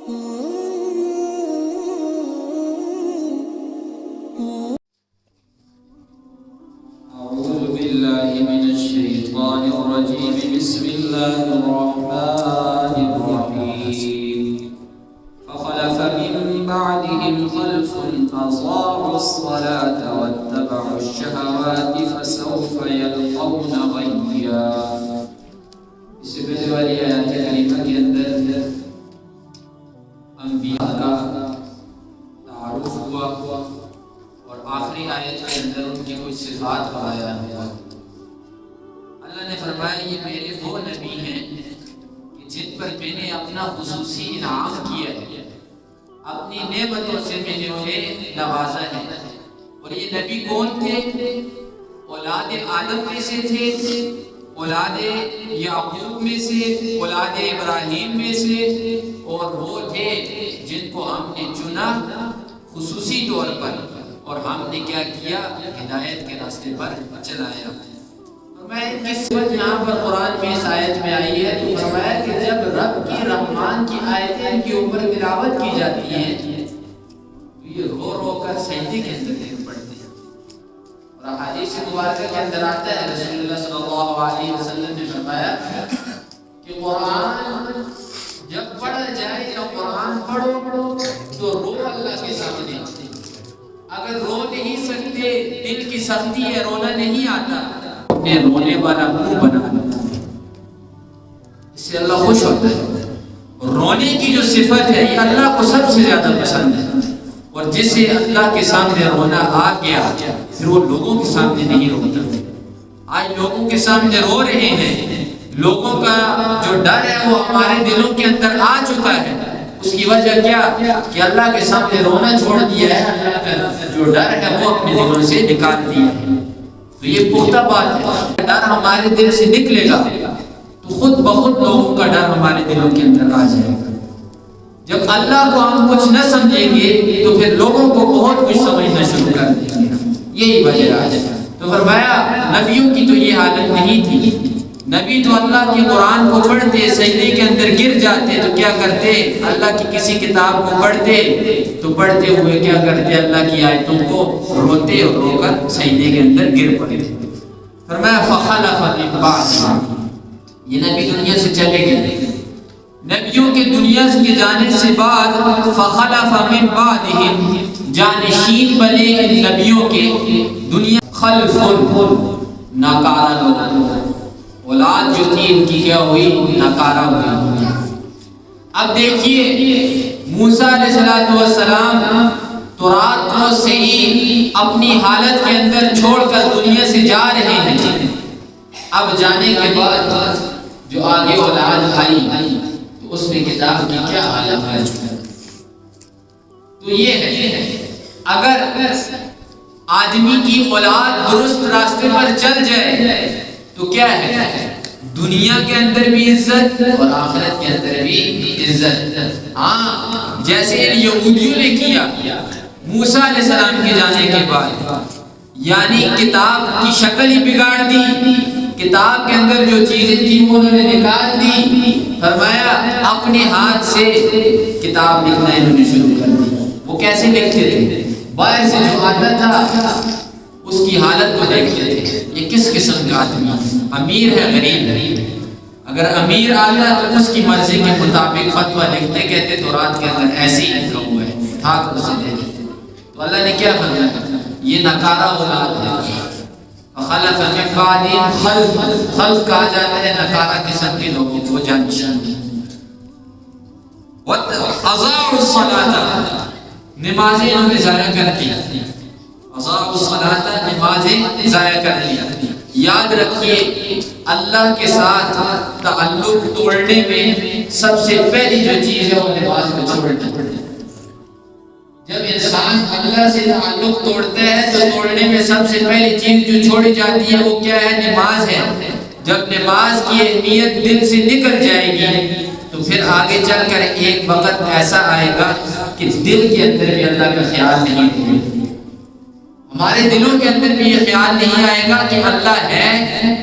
أعوذ بالله من الشيطان الرجيم. بسم الله الرحمن الرحيم. فخلف من بعدهم خلف أضاعوا الصلاة واتبعوا الشهوات فسوف يلقون غيا. اس سے پہلے والی آیات کریمہ کے اندر انبیاء کا تعارف ہوا اور آخری آیت کے اندر ان کی کچھ صفات کا بیان ہوا. اللہ نے فرمایا یہ میرے وہ نبی ہیں کہ جن پر میں نے اپنا خصوصی انعام کیا ہے، اپنی نعمتوں سے میں نے انہیں نوازا ہے. اور یہ نبی کون تھے؟ اولاد آدم میں سے تھے، اولاد یعقوب میں سے، اولاد ابراہیم میں سے، اور وہ تھے جن کو ہم نے چنا خصوصی طور پر، اور ہم نے کیا کیا؟ ہدایت کے راستے پر چلایا. فرمایا کس وقت یہاں پر قرآن میں اس آیت میں آئی ہے تو فرمایا کہ جب رب کی رحمان کی آیتیں ان کے اوپر تلاوت کی جاتی ہیں تو یہ رو رو کر سجدے کے اندر گر پڑتے ہیں. اور احادیث مبارکہ کے اندر آتا ہے رسول اللہ صلی اللہ علیہ وسلم نے فرمایا کہ قرآن جب پڑھا جائے یا قرآن پڑھو تو رو اللہ کے سامنے. اگر رو نہیں سکتے، دل کی سختی ہے، رونا نہیں آتا، اپنے رونے والا منہ بنا لو، اس سے اللہ خوش ہوتا ہے. رونے کی جو صفت ہے یہ اللہ کو سب سے زیادہ پسند ہے. اور جسے اللہ کے سامنے رونا آ گیا پھر وہ لوگوں کے سامنے نہیں روتا. آج لوگوں کے سامنے رو رہے ہیں، لوگوں کا جو ڈر ہے وہ ہمارے دلوں کے اندر آ چکا ہے. اس کی وجہ کیا کہ اللہ کے سامنے رونا چھوڑ دیا ہے، اللہ کا جو ڈر ہے وہ اپنے دلوں سے نکال دیا ہے. تو یہ پختہ بات ہے. ڈر ہمارے دل سے نکلے گا تو خود بخود لوگوں کا ڈر ہمارے دلوں کے اندر آ جائے گا. جب اللہ کو ہم کچھ نہ سمجھیں گے تو پھر لوگوں کو بہت کچھ سمجھنا شروع کر دیں گے. یہی وجہ ہے. تو فرمایا نبیوں کی تو یہ حالت نہیں تھی. نبی تو اللہ کے قرآن کو پڑھتے، سجدے کے اندر گر جاتے تو کیا کرتے؟ اللہ کی کسی کتاب کو پڑھتے تو پڑھتے ہوئے کیا کرتے؟ اللہ کی آیتوں کو روتے اور رو کر سجدے کے اندر گر پڑتے. فرمایا فخلف من بعدهم، یہ نبی دنیا سے چلے گئے. نبیوں کے دنیا کے جانے سے بعد فخلف من بعدهم، جانشین بنے ان نبیوں کے دنیا خلف، ناکارہ لوگ. اولاد جو تھی ان کی کیا ہوئی؟ ناکارہ ہوئی. اب دیکھیے موسیٰ علیہ السلام تو رات کو سے ہی اپنی حالت کے اندر چھوڑ کر دنیا سے جا رہے ہیں. اب جانے کے بعد جو آگے اولاد آئی تو اس میں کتاب کی کیا حالت ہے؟ تو یہ ہے اگر آدمی کی اولاد درست راستے پر چل جائے تو کیا ہے؟ دنیا کے اندر بھی عزت اور آخرت کے اندر بھی عزت. ہاں جیسے یہودیوں نے کیا موسیٰ علیہ السلام کے جانے کے بعد، یعنی کتاب کی شکل ہی بگاڑ دی، کتاب کے اندر جو چیزیں تھیں وہ انہوں نے نکال دی. فرمایا اپنے ہاتھ سے کتاب لکھنا انہوں نے شروع کر دی. وہ کیسے لکھتے تھے؟ باہر سے جو آتا تھا اس کی حالت کو دیکھتے تھے یہ کس قسم کا آدمی ہے، امیر ہے غریب ہے. اگر امیر آتا تو اس کی مرضی کے مطابق فتویٰ لکھتے، کہتے تو رات کے اندر ایسے ہی لکھا ہوا ہے، اٹھا کر اسے دے دیتے. تو اللہ نے کیا فرمایا؟ یہ ناکارہ اولاد ہے. خلف من بعدهم خلف کہا جاتا ہے ناکارہ قسم کے لوگوں کو، جانشین. اضاعوا الصلاۃ، نمازیں انہوں نے ضائع کر دی. اضاعوا الصلاۃ، نمازیں ضائع کر دی. یاد رکھیے اللہ کے ساتھ تعلق توڑنے میں سب سے پہلی جو چیز ہے وہ نماز کو چھوڑنا. جب انسان اللہ سے تعلق توڑتا ہے تو توڑنے میں سب سے پہلی چیز جو چھوڑی جاتی ہے وہ کیا ہے؟ نماز ہے. جب نماز کی اہمیت دل سے نکل جائے گی تو پھر آگے چل کر ایک وقت ایسا آئے گا کہ دل کے اندر بھی اللہ کا خیال نہیں ہوگا. ہمارے دلوں کے اندر بھی یہ خیال نہیں آئے گا کہ اللہ ہے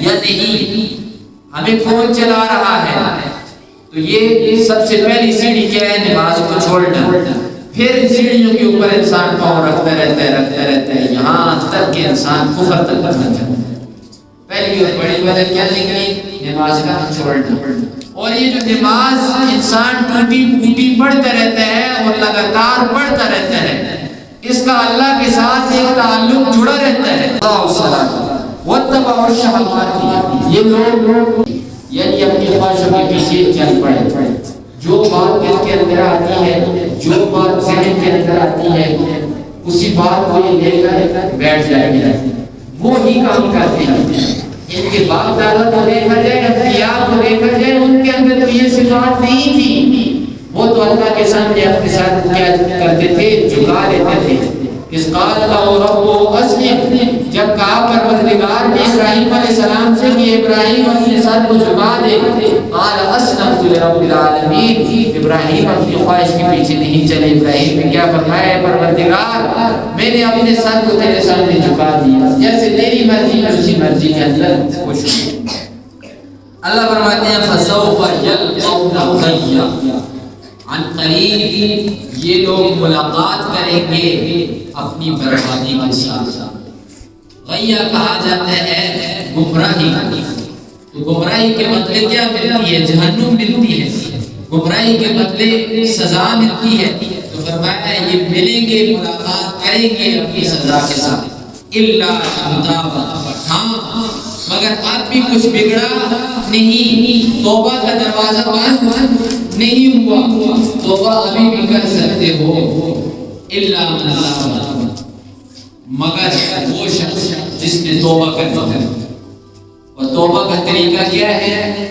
یا نہیں. ہمیں کون چلا رہا ہے؟ تو یہ سب سے پہلی سیڑھی کیا ہے؟ نماز کو چھوڑنا. پھر ان سیڑھیوں کے اوپر انسان پاؤں رکھتا رہتا ہے یہاں تک کہ انسان کفر تک پہنچ جاتا ہے. پہلی اور بڑی وجہ کیا نکلی؟ نماز کا چھوڑنا. اور یہ جو نماز انسان ٹوٹی پھوٹی پڑھتا رہتا ہے اور لگاتار پڑھتا رہتا ہے، اس کا اللہ کے ساتھ ایک تعلق جڑا رہتا ہے. وَاتَّبَعُوا الشَّهَوَاتِ، یہ لوگ یعنی اپنی خواہشوں کے پیچھے چل پڑے. جو بات دل کے اندر آتی ہے، جو بات ذہن کے اندر آتی ہے، اسی بات کو یہ لے کر بیٹھ جائیں گے. وہی کام کرتے ہیں. ان کے باپ دادا کو دیکھا جائے، انبیاء کو دیکھا جائے، ان کے اندر تو یہ صفات نہیں تھی. وہ تو اللہ کے سامنے اپنے ساتھ کیا کرتے تھے؟ جھکا لیتے تھے. اس قال له رب اسلم، جب کہا پروردگار نے ابراہیم علیہ السلام سے کہ ابراہیم اپنے سر کو جھکا دے، قال اسلمت لرب العالمین، ابراہیم اپنی خواہش کے پیچھے نہیں چلے. ابراہیم نے کیا فرمایا؟ پروردگار میں نے اپنے سر کو تیرے سامنے جھکا دیا، جیسے تیری مرضی ہے اسی مرضی کے اندر خوش ہو. اللہ فرماتے ہیں فسوف یلقون غیا، عن قریب یہ لوگ ملاقات کریں گے اپنی بربادی کے ساتھ. غیہ کہا جاتا ہے گمراہی. تو گمراہی کے بدلے کیا ملتی ہے؟ جہنم ملتی ہے. گمراہی کے بدلے سزا ملتی ہے. تو فرمایا یہ ملیں گے، ملاقات کریں گے اپنی سزا کے ساتھ. الا من تاب، ہاں مگر اب بھی کچھ بگڑا نہیں، توبہ کا دروازہ بند نہیں ہوا، توبہ ابھی بھی کر سکتے ہو. الا من تاب، مگر وہ شخص جس نے توبہ کرنا ہے. اور توبہ کا طریقہ کیا ہے؟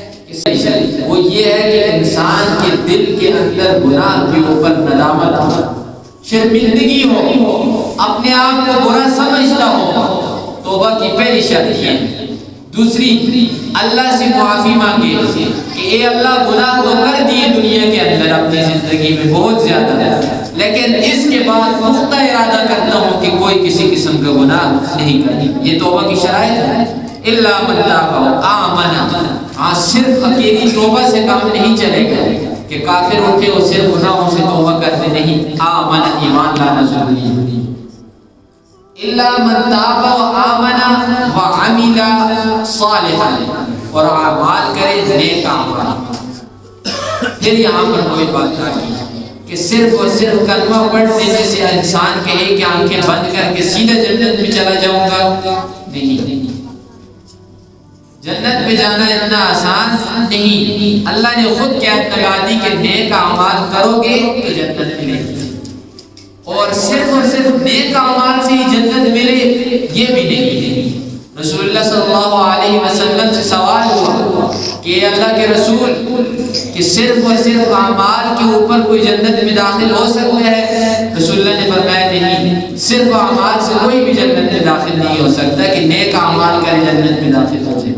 وہ یہ ہے کہ انسان کے دل کے اندر گناہ کے اوپر ندامت ہو، شرمندگی ہو، اپنے آپ کو برا سمجھتا ہو. توبہ کی پہلی شرط ہے. دوسری، اللہ سے معافی مانگے کہ اے اللہ گناہ تو کر دیے دنیا کے اندر اپنی زندگی میں بہت زیادہ، لیکن اس کے بعد پختہ ارادہ کرتا ہوں کہ کوئی کسی قسم کا گناہ نہیں کرے. یہ توبہ کی شرائط ہے. الا من تاب وآمن، ہاں صرف اکیلی توبہ سے کام نہیں چلے گا کہ کافر اٹھے اور صرف گناہوں سے توبہ کرتے نہیں. آمن، ایمان لانا ضروری ہے. الا من تاب وآمن وعمل صالحا، اور اعمال کرے نیک اعمال. پھر یہاں پر کوئی بات نہیں کہ صرف اور صرف کلمہ پڑھ دینے سے انسان کہے کہ آنکھیں بند کر کے سیدھا جنت میں چلا جاؤں گا. نہیں، جنت میں جانا اتنا آسان نہیں. اللہ نے خود قید لگا دی کہ نیک اعمال کرو گے تو جنت ملے گی. اور صرف نیک اعمال سے ہی جنت ملے یہ بھی نہیں ہے. رسول اللہ صلی اللہ علیہ وسلم سے سوال ہوا کہ اللہ کے رسول کہ صرف اور صرف اعمال کے اوپر کوئی جنت میں داخل ہو سکتا ہے؟ رسول اللہ نے فرمایا نہیں، صرف اعمال سے کوئی بھی جنت میں داخل نہیں ہو سکتا کہ نیک اعمال کرے جنت میں داخل ہو جائے.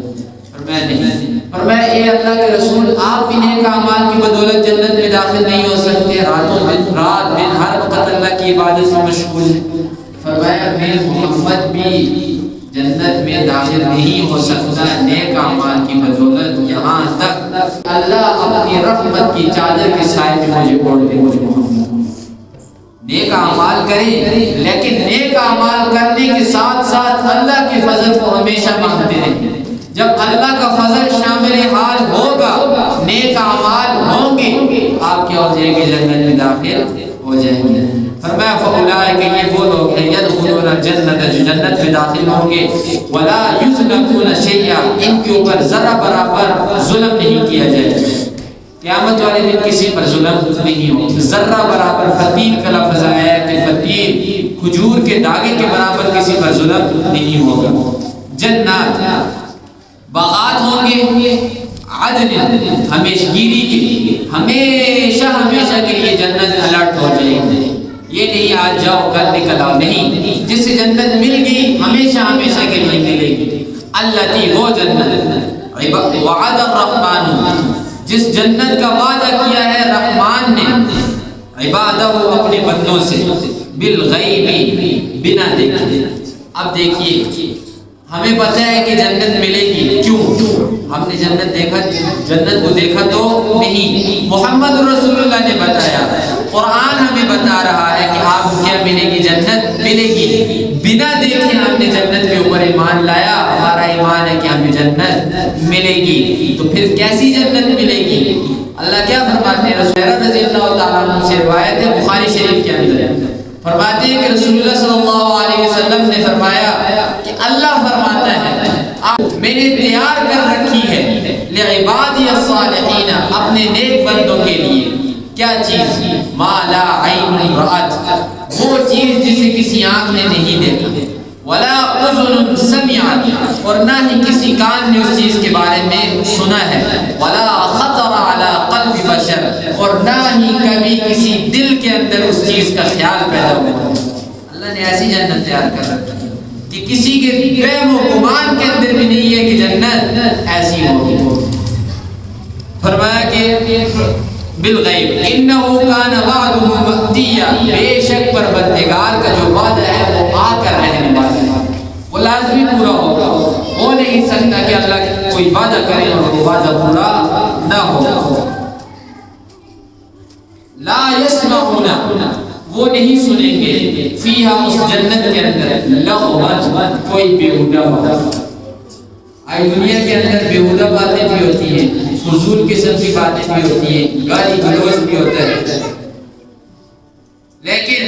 فرمایا نہیں. فرمایا اے اللہ کے رسول آپ بھی نیک اعمال کی بدولت جنت میں داخل نہیں ہو سکتے، رات دن ہر وقت اللہ کی عبادت میں مشغول ہے. فرمایا میں محمد بھی جنت میں داخل نہیں ہو سکتا نیک اعمال کی بدولت، یہاں تک اللہ اپنی رحمت کی چادر کے سائے میں مجھے اوڑھ دے. مجھے محمد نیک اعمال کریں، لیکن نیک اعمال کرنے کے ساتھ ساتھ اللہ کے فضل کو ہمیشہ مانگتے رہیں. جب اللہ کا فضل شامل حال ہوگا، نیک اعمال ہوں گے، آپ کیا ہو جائیں گے؟ جنت میں داخل ہو جائیں گے. فرمایا فاولئک، یہ وہ لوگ ہیں یدخلون الجنت، جو جنت میں داخل ہوں گے، ولا یظلمون شیئا، ان کے اوپر ذرا برابر ظلم نہیں کیا جائے گا. قیامت والے دن کسی پر ظلم نہیں ہوگا. ذرہ برابر، فتیل کا لفظ آیا ہے کہ فتیل کھجور کے داغے کے برابر کسی پر ظلم نہیں ہوگا. جنات، باغات ہوں گے، عدن، ہمیشگیری کے، ہمیشہ کے لیے جنت الرٹ ہو جائے گی. یہ نہیں آج جاؤ کل نکل آؤ، نہیں، جس سے جنت مل گئی ہمیشہ کے لیے ملے گی. التی، وہ جنت، وعد الرحمن، جس جنت کا وعدہ کیا ہے رحمان نے عبادہ اپنے بندوں سے، بالغیب، بنا دیکھے. اب دیکھیے ہمیں پتہ ہے کہ جنت ملے گی، کیوں؟ ہم نے جنت کو دیکھا تو نہیں، محمد رسول اللہ نے بتایا، قرآن ہمیں بتا رہا ہے کہ آپ کو کیا ملے گی، جنت ملے گی۔ بنا دیکھے ہم نے جنت کے اوپر ایمان لایا، ہمارا ایمان ہے کہ ہمیں جنت ملے گی، تو پھر کیسی جنت ملے گی؟ اللہ کیا فرماتے ہیں؟ رسول اللہ رضی اللہ تعالیٰ عنہ سے روایت ہے بخاری شریف کے اندر، فرماتے ہیں کہ رسول اللہ صلی اللہ علیہ وسلم نے فرمایا کہ اللہ فرماتا ہے میں نے تیار کر رکھی ہے لعبادی الصالحین، اپنے نیک بندوں کے لیے، کیا چیز؟ ما لا عین رأت، وہ چیز جسے کسی آنکھ نے نہیں دیکھا، ولا اذن سمعت، اور نہ ہی کسی کان نے اس چیز کے بارے میں سنا ہے، ولا خطر علی قلب بشر، اور نہ ہی کبھی کسی دل کے اندر اس چیز کا خیال پیدا ہوا۔ اللہ نے ایسی جنت تیار کر رکھی ہے کہ کسی کے وہم و گمان کے اندر بھی نہیں ہے کہ جنت ایسی ہوگی۔ فرمایا کہ بالغیب انہو کان وعدہ مأتیا، بے شک پروردگار کا جو وعدہ ہے وہ آ کر رہنے والا ہے، وہ لازمی پورا ہوگا، ہو نہیں سکتا کہ اللہ کوئی وعدہ کرے اور وہ وعدہ پورا نہ ہو۔ لا یسمعون، وہ نہیں سنیں گے، فیہا، اس جنت کے اندر، لغوا، کوئی بیہودہ بات۔ آئی دنیا کے اندر بیہودہ باتیں بھی ہوتی ہیں، فضول قسم کی باتیں بھی ہوتی ہیں، گالی گلوچ بھی ہوتا ہے، لیکن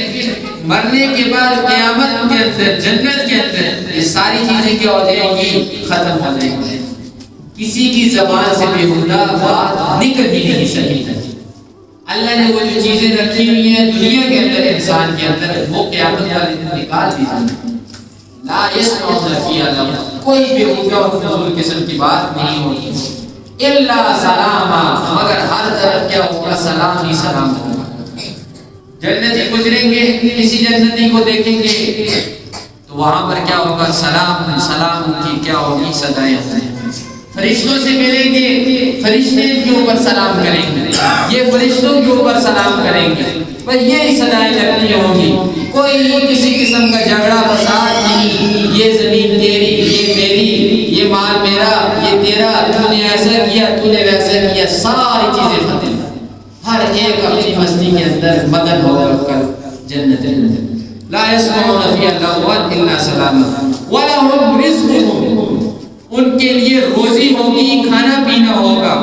مرنے کے بعد قیامت کے اندر، جنت کے اندر، یہ ساری چیزیں کیا ہو جائیں گی؟ ختم ہو جائیں گی۔ کسی کی زبان سے بیہودہ بات نکل ہی نہیں سکتی۔ اللہ نے وہ جو چیزیں رکھی ہوئی ہیں دنیا کے اندر، انسان کے اندر، وہ قیامت والے دن نکال دی جائیں گی۔ لا یسمعون فیہا لغوا، کوئی بیہودہ اور فضول قسم کی بات نہیں ہوگی، الا سلاما، مگر ہر طرف کیا ہوگا؟ سلام ہی سلام ہوگا۔ جنتی گزریں گے، کسی جنتی کو دیکھیں گے تو وہاں پر کیا ہوگا؟ سلام، سلام کی کیا ہوگی؟ صدائیں ہوگی۔ فرشتوں سے ملیں گے، فرشتے ان کے اوپر سلام کریں گے، یہ فرشتوں کے اوپر سلام کریں گے، بس یہی صدائیں لگتی ہوں گی، کوئی کسی قسم کا جھگڑا فساد نہیں، یہ زمین تیری، یہ میری، یہ مال میرا، یہ تیرا، تو نے ایسا کیا، تو نے ویسا کیا، ساری چیزیں ختم، ہر ایک اپنی مستی کے اندر مگن ہوگا کل جنت۔ لا یسمعون فیہا لغوا الا سلاما ولہم رزقہم، ان کے لیے روزی ہوگی، کھانا پینا ہوگا،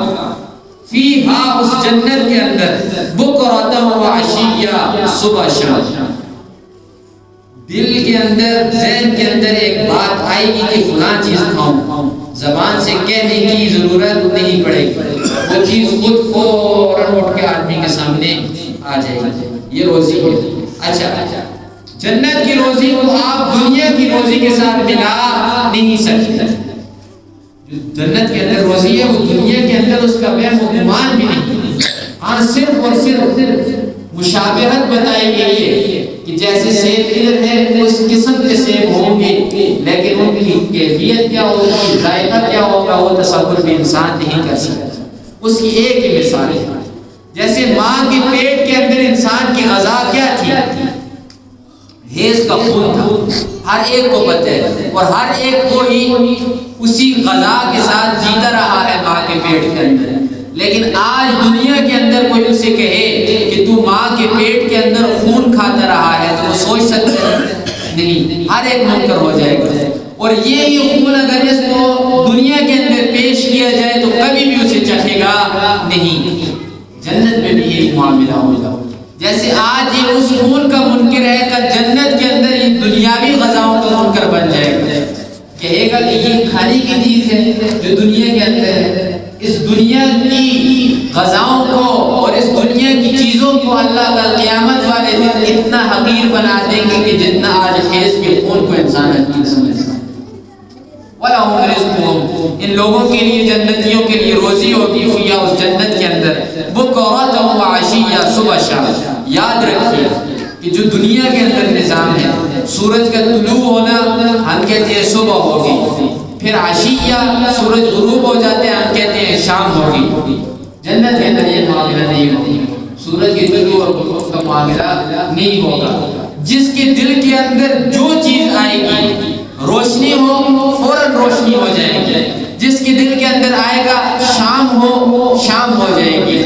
فیہا، اس جنت کے اندر، بکرۃ و عشیہ، صبح شام۔ دل کے اندر، ذہن کے اندر ایک بات آئے گی کہ فلاں چیز کھاؤں، زبان سے کہنے کی ضرورت نہیں پڑے گی، وہ چیز خود فوراً اٹھ کے آدمی کے سامنے آ جائے گی، یہ روزی ہے۔ اچھا، جنت کی روزی کو آپ دنیا کی روزی کے ساتھ ملا نہیں سکتے۔ جنت کے اندر روزی ہے، وہ دنیا کے اندر اس کا وہم و گمان بھی نہیں، ہاں صرف اور صرف مشابہت بتائی گئی ہے کہ جیسے سیب ادھر ہے اس قسم کے سیب ہوں گے، لیکن ان کی کیفیت کیا ہوگی، ذائقہ کیا ہوگا، وہ تصور بھی انسان نہیں کر سکتا۔ اس کی ایک ہی مثال ہے، جیسے ماں کے پیٹ کے اندر انسان کی غذا کیا تھی؟ حیض کا خون تھا، ہر ایک کو پتہ ہے، اور ہر ایک کو ہی اسی غذا کے ساتھ جیتا رہا ہے ماں کے پیٹ کے اندر۔ لیکن آج دنیا کے اندر کوئی اسے کہے کہ تو ماں کے پیٹ کے اندر خون کھاتا رہا ہے تو وہ سوچ سکتے نہیں، ہر ایک منکر ہو جائے گا۔ اور یہ خون اگر اس کو دنیا کے اندر پیش کیا جائے تو کبھی بھی اسے چکھے گا نہیں۔ جنت میں بھی یہی معاملہ ہوگا، جیسے آج یہ اس خون کا منکر ہے، کل جنت کے اندر یہ دنیاوی غذاؤں کا منکر بن جائے گا، کہے گا کہ یہ کھانے کی چیز ہے جو دنیا کے اندر ہے، اس دنیا کی غذاؤں کو اور اس دنیا کی چیزوں کو اللہ کا قیامت والے دن اتنا حقیر بنا دیں گے کہ جتنا آج حیض کے خون کو انسان حقیر سمجھتا ہے۔ وَلَهُمْ رِزْقُهُمْ، ان لوگوں کے لیے، جنتیوں کے لیے روزی ہوگی، فیہا، اس جنت کے اندر، بُکْرَةً وَعَشِیًّا، صبح شام۔ یاد رکھیے کہ جو دنیا کے اندر نظام ہے، سورج کا طلوع ہونا ہم کہتے ہیں صبح ہوگی، پھر عشیہ سورج غروب ہو جاتے ہیں ہم کہتے ہیں شام ہوگی۔ جنت کے اندر یہ معاملہ نہیں ہوگا، سورج کے طلوع اور غروب کا معاملہ نہیں ہوگا۔ جس کے دل کے اندر جو چیز آئے گی روشنی ہو فوراً روشنی ہو جائے گی، جس کے دل کے اندر آئے گا شام ہو شام ہو جائے گی،